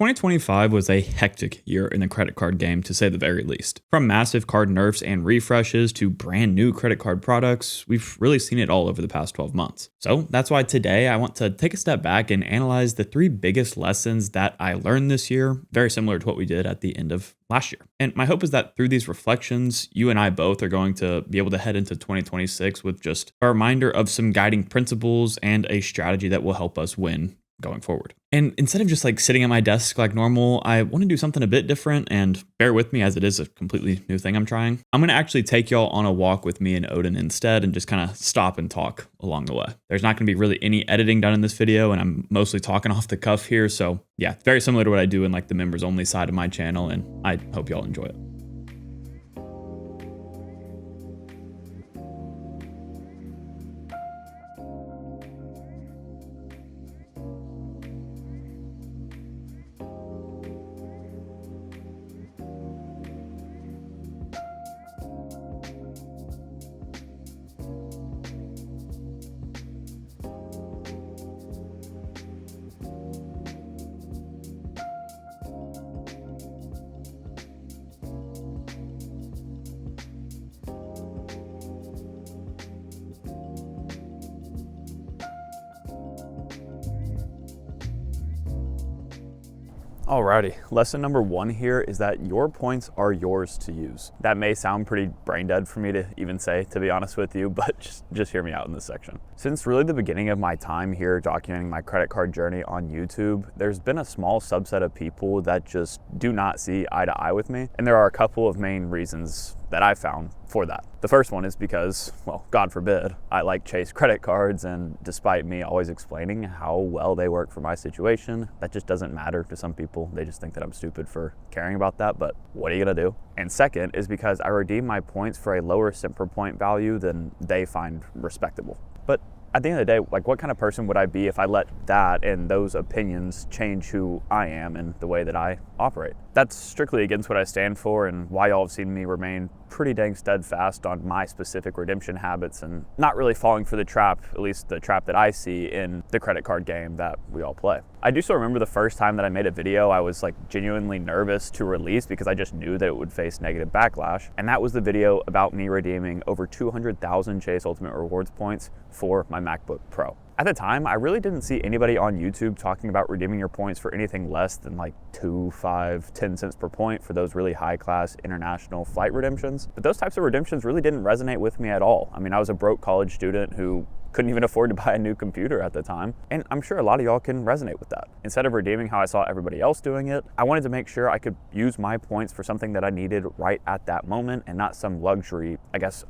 2025 was a hectic year in the credit card game, to say the very least. From massive card nerfs and refreshes to brand new credit card products, we've really seen it all over the past 12 months. So that's why today I want to take a step back and analyze the 3 biggest lessons that I learned this year, very similar to what we did at the end of last year. And my hope is that through these reflections, you and I both are going to be able to head into 2026 with just a reminder of some guiding principles and a strategy that will help us win going forward. And instead of just sitting at my desk like normal, I want to do something a bit different, and bear with me as it is a completely new thing I'm trying. I'm going to actually take y'all on a walk with me and Odin instead and just kind of stop and talk along the way. There's not going to be really any editing done in this video, and I'm mostly talking off the cuff here. So yeah, very similar to what I do in the members only side of my channel, and I hope y'all enjoy it. Alrighty, lesson number 1 here is that your points are yours to use. That may sound pretty brain dead for me to even say, to be honest with you, but just hear me out in this section. Since really the beginning of my time here documenting my credit card journey on YouTube, there's been a small subset of people that just do not see eye to eye with me. And there are a couple of main reasons that I found for that. The first one is because, well, God forbid, I chase credit cards, and despite me always explaining how well they work for my situation, that just doesn't matter to some people. They just think that I'm stupid for caring about that, but what are you gonna do? And second is because I redeem my points for a lower simper point value than they find respectable. But at the end of the day, what kind of person would I be if I let that and those opinions change who I am and the way that I operate? That's strictly against what I stand for, and why y'all have seen me remain pretty dang steadfast on my specific redemption habits and not really falling for the trap, at least the trap that I see in the credit card game that we all play. I do still remember the first time that I made a video, I was genuinely nervous to release because I just knew that it would face negative backlash. And that was the video about me redeeming over 200,000 Chase Ultimate Rewards points for my MacBook Pro. At the time, I really didn't see anybody on YouTube talking about redeeming your points for anything less than 2, 5, 10 cents per point for those really high-class international flight redemptions. But those types of redemptions really didn't resonate with me at all. I mean, I was a broke college student who couldn't even afford to buy a new computer at the time. And I'm sure a lot of y'all can resonate with that. Instead of redeeming how I saw everybody else doing it, I wanted to make sure I could use my points for something that I needed right at that moment and not some luxury,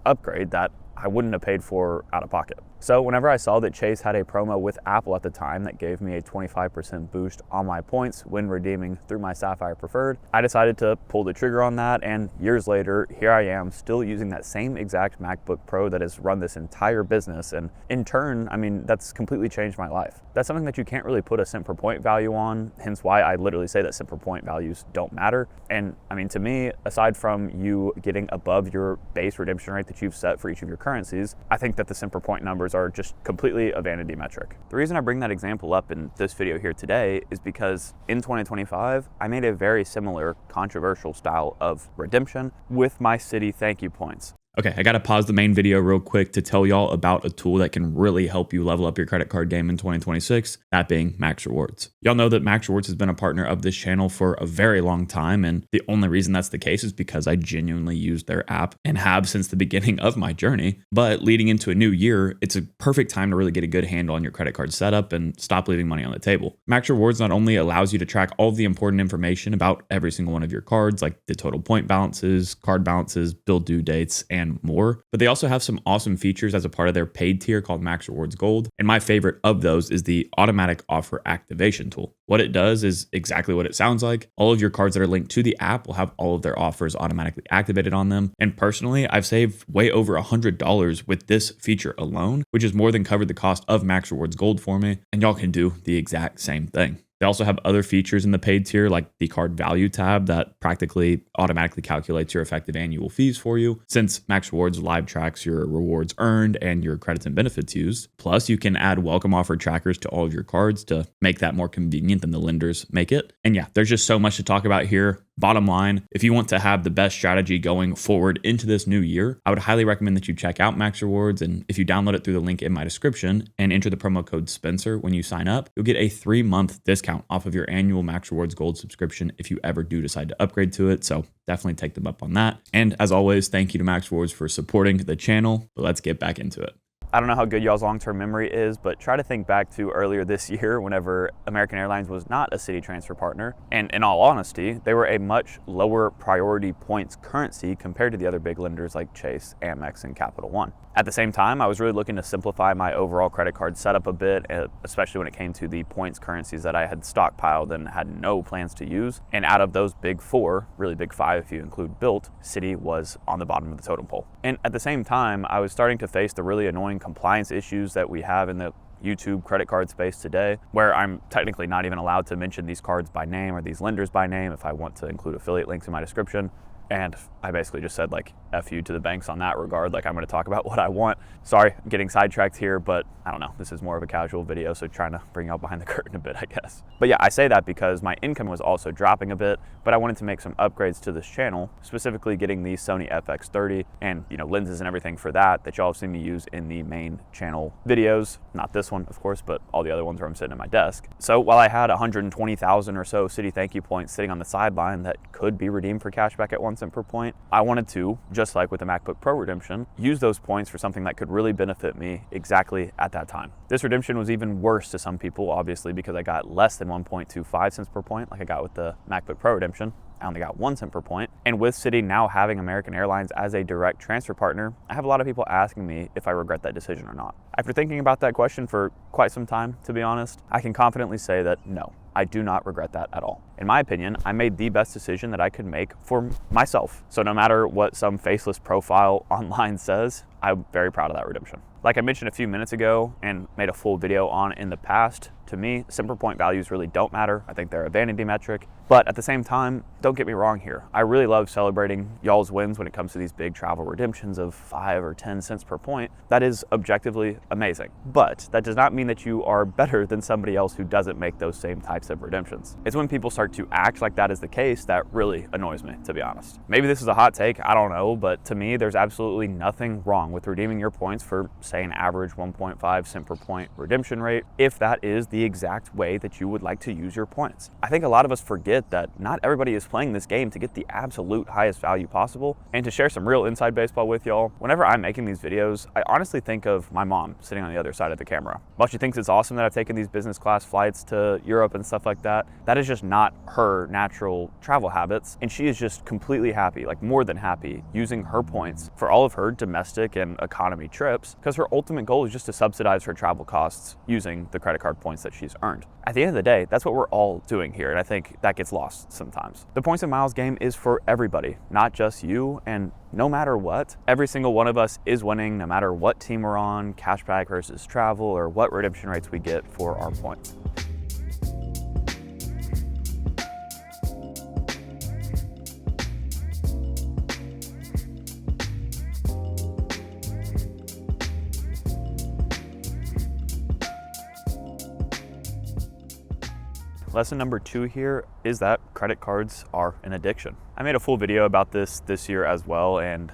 upgrade that I wouldn't have paid for out of pocket. So whenever I saw that Chase had a promo with Apple at the time that gave me a 25% boost on my points when redeeming through my Sapphire Preferred, I decided to pull the trigger on that, and years later, here I am still using that same exact MacBook Pro that has run this entire business, and in turn, that's completely changed my life. That's something that you can't really put a cent per point value on, hence why I literally say that cent per point values don't matter. And to me, aside from you getting above your base redemption rate that you've set for each of your currencies, I think that the cent per point numbers are just completely a vanity metric. The reason I bring that example up in this video here today is because in 2025, I made a very similar controversial style of redemption with my Citi ThankYou Points. Okay, I gotta pause the main video real quick to tell y'all about a tool that can really help you level up your credit card game in 2026, that being Max Rewards. Y'all know that Max Rewards has been a partner of this channel for a very long time, and the only reason that's the case is because I genuinely use their app and have since the beginning of my journey. But leading into a new year, it's a perfect time to really get a good handle on your credit card setup and stop leaving money on the table. Max Rewards not only allows you to track all of the important information about every single one of your cards, like the total point balances, card balances, bill due dates, and more, but they also have some awesome features as a part of their paid tier called Max Rewards Gold. And my favorite of those is the automatic offer activation tool. What it does is exactly what it sounds like. All of your cards that are linked to the app will have all of their offers automatically activated on them. And personally, I've saved way over $100 with this feature alone, which has more than covered the cost of Max Rewards Gold for me. And y'all can do the exact same thing. They also have other features in the paid tier, like the card value tab that practically automatically calculates your effective annual fees for you, since Max Rewards live tracks your rewards earned and your credits and benefits used. Plus, you can add welcome offer trackers to all of your cards to make that more convenient than the lenders make it. And yeah, there's just so much to talk about here. Bottom line, if you want to have the best strategy going forward into this new year, I would highly recommend that you check out Max Rewards. And if you download it through the link in my description and enter the promo code Spencer when you sign up, you'll get a 3-month discount off of your annual Max Rewards Gold subscription if you ever do decide to upgrade to it. So definitely take them up on that. And as always, thank you to Max Rewards for supporting the channel, but let's get back into it. I don't know how good y'all's long-term memory is, but try to think back to earlier this year whenever American Airlines was not a Citi transfer partner. And in all honesty, they were a much lower priority points currency compared to the other big lenders like Chase, Amex, and Capital One. At the same time, I was really looking to simplify my overall credit card setup a bit, especially when it came to the points currencies that I had stockpiled and had no plans to use. And out of those big four, really big five if you include Bilt, Citi was on the bottom of the totem pole. And at the same time, I was starting to face the really annoying compliance issues that we have in the YouTube credit card space today, where I'm technically not even allowed to mention these cards by name or these lenders by name if I want to include affiliate links in my description. And I basically just said like F you to the banks on that regard. Like I'm going to talk about what I want. Sorry, I'm getting sidetracked here, but I don't know. This is more of a casual video, so trying to bring y'all behind the curtain a bit, I guess. But yeah, I say that because my income was also dropping a bit, but I wanted to make some upgrades to this channel, specifically getting the Sony FX30 and lenses and everything for that y'all have seen me use in the main channel videos. Not this one, of course, but all the other ones where I'm sitting at my desk. So while I had 120,000 or so Citi ThankYou Points sitting on the sideline that could be redeemed for cashback at 1 cent per point, I wanted to, just like with the MacBook Pro redemption, use those points for something that could really benefit me exactly at that time. This redemption was even worse to some people, obviously, because I got less than 1.25 cents per point like I got with the MacBook Pro redemption. I only got 1 cent per point. And with Citi now having American Airlines as a direct transfer partner, I have a lot of people asking me if I regret that decision or not. After thinking about that question for quite some time, to be honest, I can confidently say that no, I do not regret that at all. In my opinion, I made the best decision that I could make for myself. So no matter what some faceless profile online says, I'm very proud of that redemption. Like I mentioned a few minutes ago and made a full video on in the past, to me, simple point values really don't matter. I think they're a vanity metric. But at the same time, don't get me wrong here. I really love celebrating y'all's wins when it comes to these big travel redemptions of 5 or 10 cents per point. That is objectively amazing. But that does not mean that you are better than somebody else who doesn't make those same types of redemptions. It's when people start to act like that is the case that really annoys me, to be honest. Maybe this is a hot take, I don't know, but to me, there's absolutely nothing wrong with redeeming your points for, say, an average 1.5 cent per point redemption rate, if that is the exact way that you would like to use your points. I think a lot of us forget that not everybody is playing this game to get the absolute highest value possible. And to share some real inside baseball with y'all, whenever I'm making these videos, I honestly think of my mom sitting on the other side of the camera. While she thinks it's awesome that I've taken these business class flights to Europe and stuff like that, that is just not her natural travel habits. And she is just completely happy, like more than happy, using her points for all of her domestic and economy trips, because her ultimate goal is just to subsidize her travel costs using the credit card points that she's earned. At the end of the day, that's what we're all doing here, and I think that gets lost sometimes. The points and miles game is for everybody, not just you, and no matter what, every single one of us is winning no matter what team we're on, cashback versus travel, or what redemption rates we get for our points. Lesson number 2 here is that credit cards are an addiction. I made a full video about this year as well, and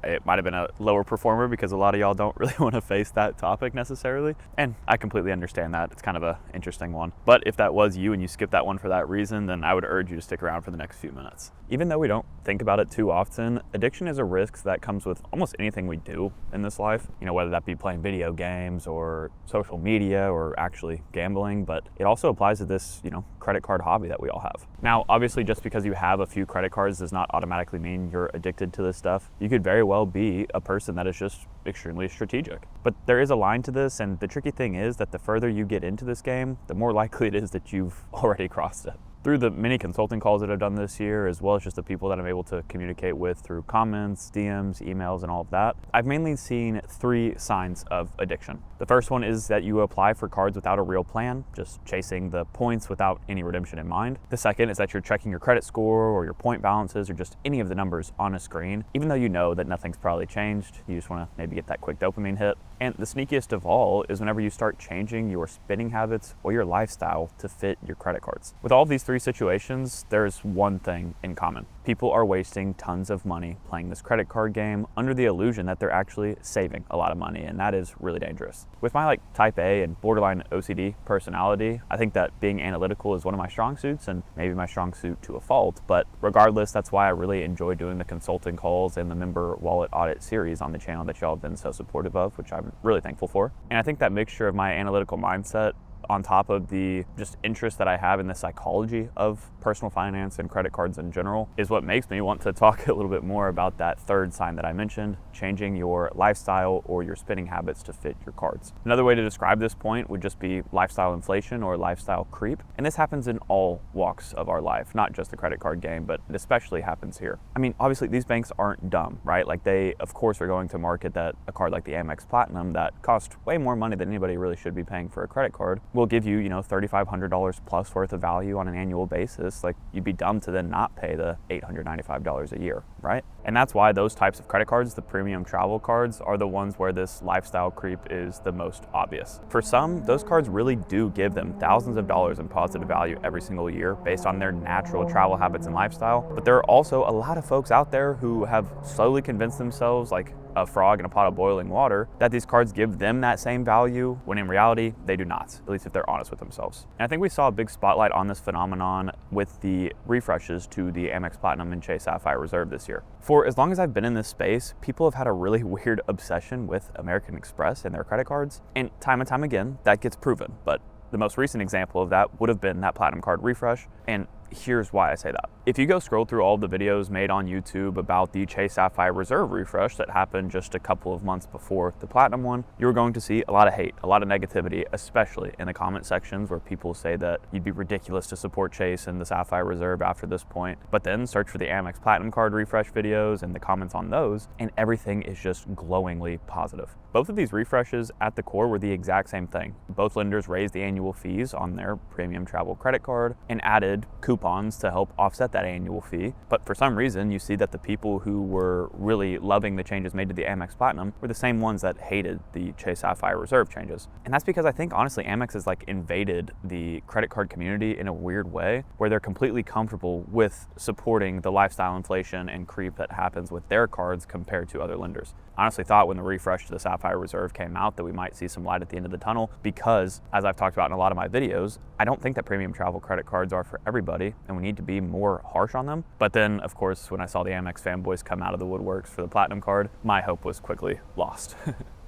it might have been a lower performer because a lot of y'all don't really want to face that topic necessarily. And I completely understand that. It's kind of an interesting one. But if that was you and you skipped that one for that reason, then I would urge you to stick around for the next few minutes. Even though we don't think about it too often, addiction is a risk that comes with almost anything we do in this life. Whether that be playing video games or social media or actually gambling, but it also applies to this, credit card hobby that we all have. Now, obviously, just because you have a few credit cards does not automatically mean you're addicted to this stuff. You could very well be a person that is just extremely strategic. But there is a line to this, and the tricky thing is that the further you get into this game, the more likely it is that you've already crossed it. through the many consulting calls that I've done this year, as well as just the people that I'm able to communicate with through comments, DMs, emails, and all of that, I've mainly seen 3 signs of addiction. The first one is that you apply for cards without a real plan, just chasing the points without any redemption in mind. The second is that you're checking your credit score or your point balances or just any of the numbers on a screen, even though you know that nothing's probably changed. You just want to maybe get that quick dopamine hit. And the sneakiest of all is whenever you start changing your spending habits or your lifestyle to fit your credit cards. With all of these 3 situations, there's one thing in common. People are wasting tons of money playing this credit card game under the illusion that they're actually saving a lot of money, and that is really dangerous. With my type A and borderline OCD personality, I think that being analytical is one of my strong suits and maybe my strong suit to a fault, but regardless, that's why I really enjoy doing the consulting calls and the member wallet audit series on the channel that y'all have been so supportive of, which I'm really thankful for. And I think that mixture of my analytical mindset on top of the just interest that I have in the psychology of personal finance and credit cards in general is what makes me want to talk a little bit more about that third sign that I mentioned, changing your lifestyle or your spending habits to fit your cards. Another way to describe this point would just be lifestyle inflation or lifestyle creep. And this happens in all walks of our life, not just the credit card game, but it especially happens here. I mean, obviously these banks aren't dumb, right? They of course are going to market that a card like the Amex Platinum that costs way more money than anybody really should be paying for a credit card will give you, $3,500 plus worth of value on an annual basis. You'd be dumb to then not pay the $895 a year, right? And that's why those types of credit cards, the premium travel cards, are the ones where this lifestyle creep is the most obvious. For some, those cards really do give them thousands of dollars in positive value every single year based on their natural travel habits and lifestyle. But there are also a lot of folks out there who have slowly convinced themselves, like a frog in a pot of boiling water, that these cards give them that same value, when in reality, they do not, at least if they're honest with themselves. And I think we saw a big spotlight on this phenomenon with the refreshes to the Amex Platinum and Chase Sapphire Reserve this year. For as long as I've been in this space, people have had a really weird obsession with American Express and their credit cards, and time again, that gets proven. But the most recent example of that would have been that Platinum card refresh, and here's why I say that. If you go scroll through all of the videos made on YouTube about the Chase Sapphire Reserve refresh that happened just a couple of months before the Platinum one, you're going to see a lot of hate, a lot of negativity, especially in the comment sections where people say that you'd be ridiculous to support Chase and the Sapphire Reserve after this point. But then search for the Amex Platinum card refresh videos and the comments on those, and everything is just glowingly positive. Both of these refreshes at the core were the exact same thing. Both lenders raised the annual fees on their premium travel credit card and added coupons to help offset that annual fee. But for some reason, you see that the people who were really loving the changes made to the Amex Platinum were the same ones that hated the Chase Sapphire Reserve changes. And that's because I think, honestly, Amex has invaded the credit card community in a weird way, where they're completely comfortable with supporting the lifestyle inflation and creep that happens with their cards compared to other lenders. I honestly thought when the refresh to the Sapphire Reserve came out that we might see some light at the end of the tunnel because, as I've talked about in a lot of my videos, I don't think that premium travel credit cards are for everybody and we need to be more harsh on them. But then, of course, when I saw the Amex fanboys come out of the woodworks for the Platinum card, my hope was quickly lost.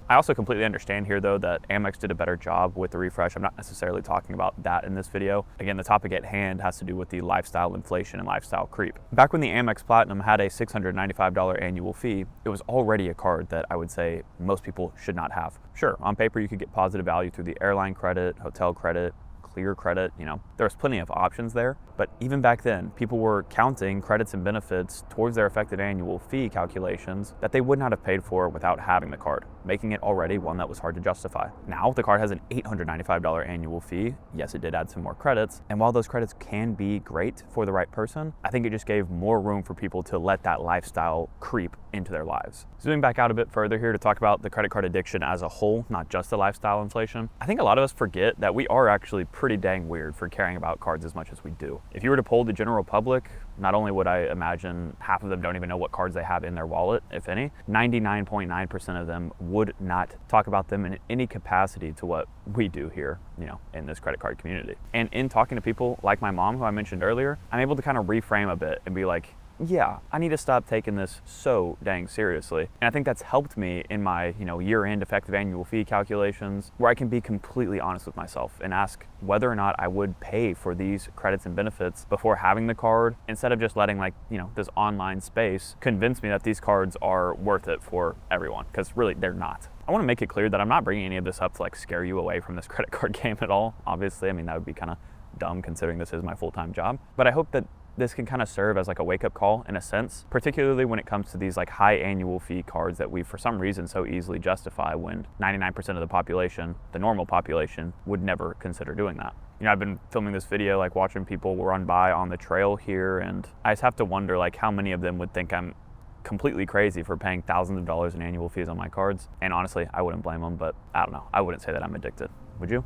I also completely understand here, though, that Amex did a better job with the refresh. I'm not necessarily talking about that in this video. Again, the topic at hand has to do with the lifestyle inflation and lifestyle creep. Back when the Amex Platinum had a $695 annual fee, it was already a card that I would say most people should not have. Sure, on paper you could get positive value through the airline credit, hotel credit, clear credit, there's plenty of options there. But even back then, people were counting credits and benefits towards their effective annual fee calculations that they would not have paid for without having the card, making it already one that was hard to justify. Now, the card has an $895 annual fee. Yes, it did add some more credits. And while those credits can be great for the right person, I think it just gave more room for people to let that lifestyle creep into their lives. Zooming back out a bit further here to talk about the credit card addiction as a whole, not just the lifestyle inflation, I think a lot of us forget that we are actually pretty dang weird for caring about cards as much as we do. If you were to poll the general public, not only would I imagine half of them don't even know what cards they have in their wallet, if any, 99.9% of them would not talk about them in any capacity to what we do here, in this credit card community. And in talking to people like my mom, who I mentioned earlier, I'm able to kind of reframe a bit and be like, yeah, I need to stop taking this so dang seriously. And I think that's helped me in my, year-end effective annual fee calculations, where I can be completely honest with myself and ask whether or not I would pay for these credits and benefits before having the card, instead of just letting this online space convince me that these cards are worth it for everyone, because really they're not. I want to make it clear that I'm not bringing any of this up to scare you away from this credit card game at all. Obviously, that would be kind of dumb considering this is my full-time job. But I hope that this can kind of serve as like a wake-up call in a sense, particularly when it comes to these like high annual fee cards that we for some reason so easily justify when 99% of the population, the normal population, would never consider doing that. You know, I've been filming this video, like watching people run by on the trail here, and I just have to wonder like how many of them would think I'm completely crazy for paying thousands of dollars in annual fees on my cards. And honestly, I wouldn't blame them, but I don't know. I wouldn't say that I'm addicted. Would you?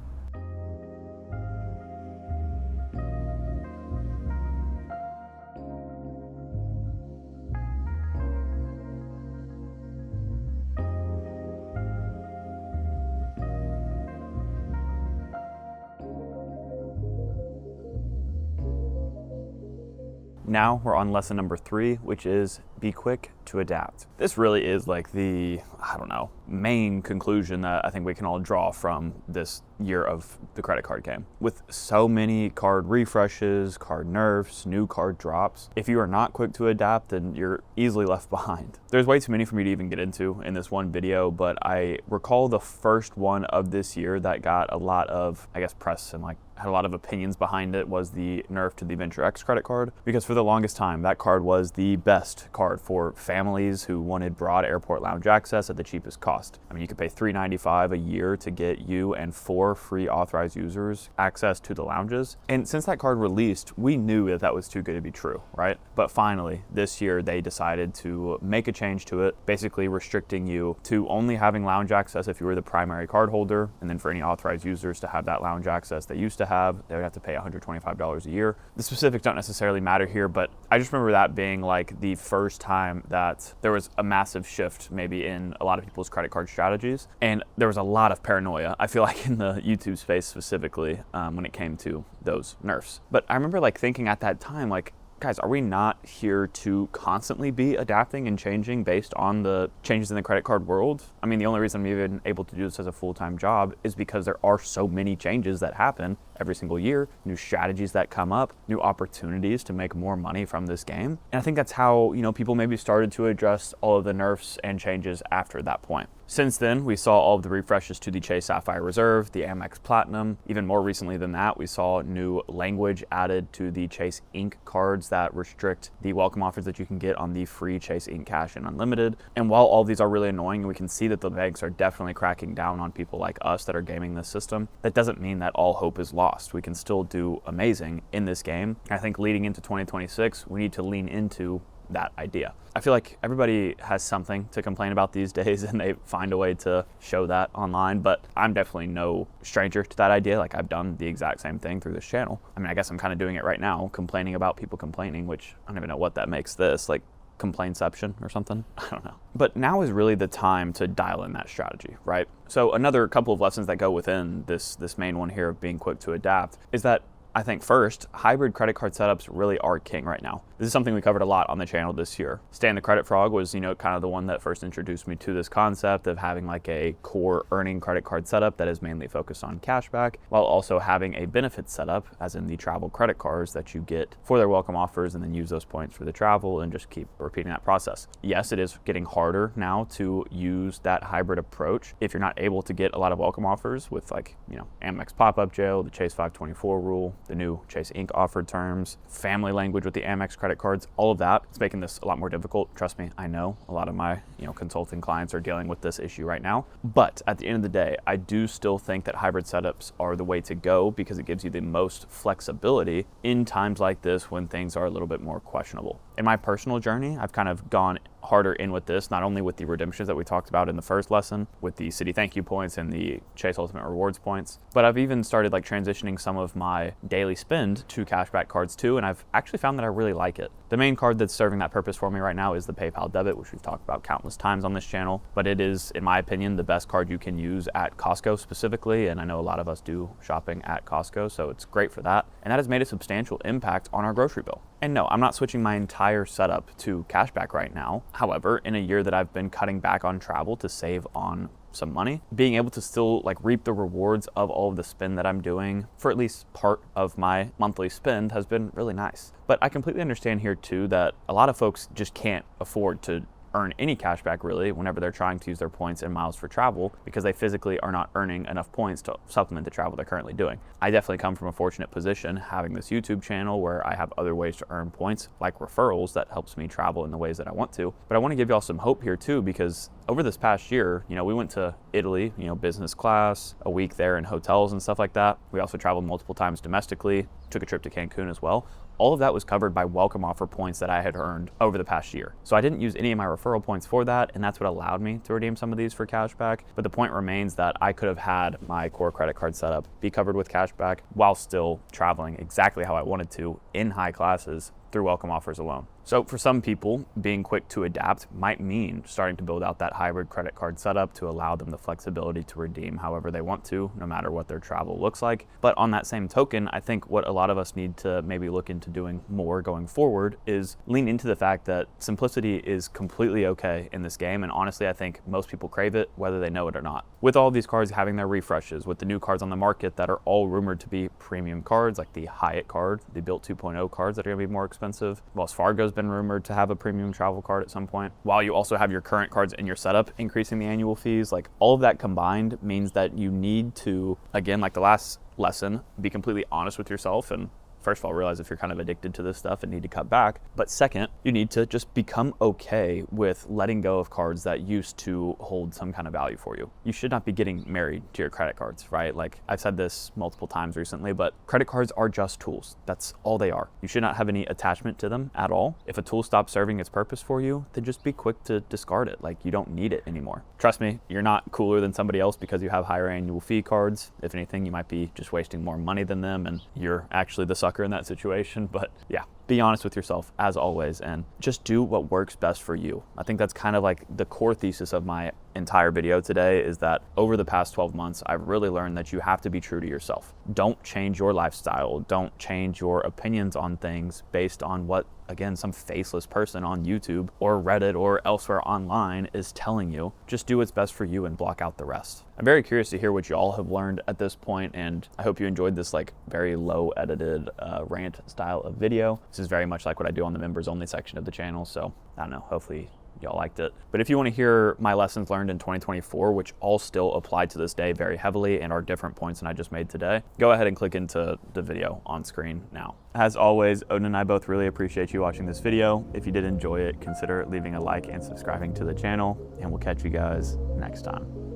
Now we're on lesson number 3, which is be quick to adapt. This really is like the, I don't know, main conclusion that I think we can all draw from this year of the credit card game. With so many card refreshes, card nerfs, new card drops, if you are not quick to adapt, then you're easily left behind. There's way too many for me to even get into in this one video, but I recall the first one of this year that got a lot of, I guess, press and like had a lot of opinions behind it was the nerf to the Venture X credit card, because for the longest time that card was the best card for families who wanted broad airport lounge access at the cheapest cost. I mean, you could pay $395 a year to get you and 4 free authorized users access to the lounges. And since that card released, we knew that that was too good to be true, right? But finally, this year they decided to make a change to it, basically restricting you to only having lounge access if you were the primary card holder, and then for any authorized users to have that lounge access they used to have, they would have to pay $125 a year. The specifics don't necessarily matter here, but I just remember that being like the first time that there was a massive shift maybe in a lot of people's credit card strategies, and there was a lot of paranoia, I feel like, in the YouTube space specifically when it came to those nerfs. But I remember like thinking at that time, like, guys, are we not here to constantly be adapting and changing based on the changes in the credit card world? I mean, the only reason I'm even able to do this as a full-time job is because there are so many changes that happen every single year, new strategies that come up, new opportunities to make more money from this game. And I think that's how, you know, people maybe started to address all of the nerfs and changes after that point. Since then, we saw all of the refreshes to the Chase Sapphire Reserve, the Amex Platinum. Even more recently than that, we saw new language added to the Chase Ink cards that restrict the welcome offers that you can get on the free Chase Ink Cash and Unlimited. And while all of these are really annoying, we can see that the banks are definitely cracking down on people like us that are gaming this system. That doesn't mean that all hope is lost. We can still do amazing in this game. I think leading into 2026, we need to lean into that idea. I feel like everybody has something to complain about these days and they find a way to show that online, but I'm definitely no stranger to that idea. Like, I've done the exact same thing through this channel. I mean, I guess I'm kind of doing it right now, complaining about people complaining, which I don't even know what that makes this, like complainception or something. I don't know. But now is really the time to dial in that strategy, right? So another couple of lessons that go within this main one here of being quick to adapt is that I think first, hybrid credit card setups really are king right now. This is something we covered a lot on the channel this year. Stan the Credit Frog was, kind of the one that first introduced me to this concept of having like a core earning credit card setup that is mainly focused on cashback, while also having a benefit setup, as in the travel credit cards that you get for their welcome offers and then use those points for the travel and just keep repeating that process. Yes, it is getting harder now to use that hybrid approach if you're not able to get a lot of welcome offers with like, Amex pop-up jail, the Chase 524 rule, the new Chase Inc. offered terms, family language with the Amex credit cards, all of that. It's making this a lot more difficult. Trust me, I know a lot of my consulting clients are dealing with this issue right now. But at the end of the day, I do still think that hybrid setups are the way to go because it gives you the most flexibility in times like this when things are a little bit more questionable. In my personal journey, I've kind of gone harder in with this, not only with the redemptions that we talked about in the first lesson, with the Citi ThankYou Points and the Chase Ultimate Rewards points, but I've even started like transitioning some of my daily spend to cashback cards too, and I've actually found that I really like it. The main card that's serving that purpose for me right now is the PayPal Debit, which we've talked about countless times on this channel, but it is, in my opinion, the best card you can use at Costco specifically, and I know a lot of us do shopping at Costco, so it's great for that, and that has made a substantial impact on our grocery bill. And no, I'm not switching my entire setup to cashback right now. However, in a year that I've been cutting back on travel to save on some money, being able to still like reap the rewards of all of the spend that I'm doing for at least part of my monthly spend has been really nice. But I completely understand here too that a lot of folks just can't afford to earn any cash back really whenever they're trying to use their points and miles for travel because they physically are not earning enough points to supplement the travel they're currently doing. I definitely come from a fortunate position having this YouTube channel where I have other ways to earn points like referrals that helps me travel in the ways that I want to. But I want to give y'all some hope here too, because over this past year, we went to Italy, business class, a week there in hotels and stuff like that. We also traveled multiple times domestically, took a trip to Cancun as well. All of that was covered by welcome offer points that I had earned over the past year. So I didn't use any of my referral points for that, and that's what allowed me to redeem some of these for cashback. But the point remains that I could have had my core credit card setup be covered with cashback while still traveling exactly how I wanted to in high classes through welcome offers alone. So for some people, being quick to adapt might mean starting to build out that hybrid credit card setup to allow them the flexibility to redeem however they want to, no matter what their travel looks like. But on that same token, I think what a lot of us need to maybe look into doing more going forward is lean into the fact that simplicity is completely okay in this game. And honestly, I think most people crave it, whether they know it or not. With all of these cards having their refreshes, with the new cards on the market that are all rumored to be premium cards, like the Hyatt card, the Built 2.0 cards that are gonna be more expensive. Wells Fargo's been rumored to have a premium travel card at some point, while you also have your current cards in your setup increasing the annual fees. Like all of that combined means that you need to, again, like the last lesson, be completely honest with yourself and first of all, realize if you're kind of addicted to this stuff and need to cut back. But second, you need to just become okay with letting go of cards that used to hold some kind of value for you. You should not be getting married to your credit cards, right? Like I've said this multiple times recently, but credit cards are just tools. That's all they are. You should not have any attachment to them at all. If a tool stops serving its purpose for you, then just be quick to discard it. Like you don't need it anymore. Trust me, you're not cooler than somebody else because you have higher annual fee cards. If anything, you might be just wasting more money than them and you're actually the sucker in that situation. But yeah, be honest with yourself as always and just do what works best for you. I think that's kind of like the core thesis of my entire video today, is that over the past 12 months, I've really learned that you have to be true to yourself. Don't change your lifestyle. Don't change your opinions on things based on what, again, some faceless person on YouTube or Reddit or elsewhere online is telling you. Just do what's best for you and block out the rest. I'm very curious to hear what y'all have learned at this point, and I hope you enjoyed this like very low edited rant style of video. This is very much like what I do on the members only section of the channel, so I don't know, hopefully y'all liked it. But if you want to hear my lessons learned in 2024, which all still apply to this day very heavily and are different points than I just made today, go ahead and click into the video on screen now. As always, Odin and I both really appreciate you watching this video. If you did enjoy it, consider leaving a like and subscribing to the channel, and we'll catch you guys next time.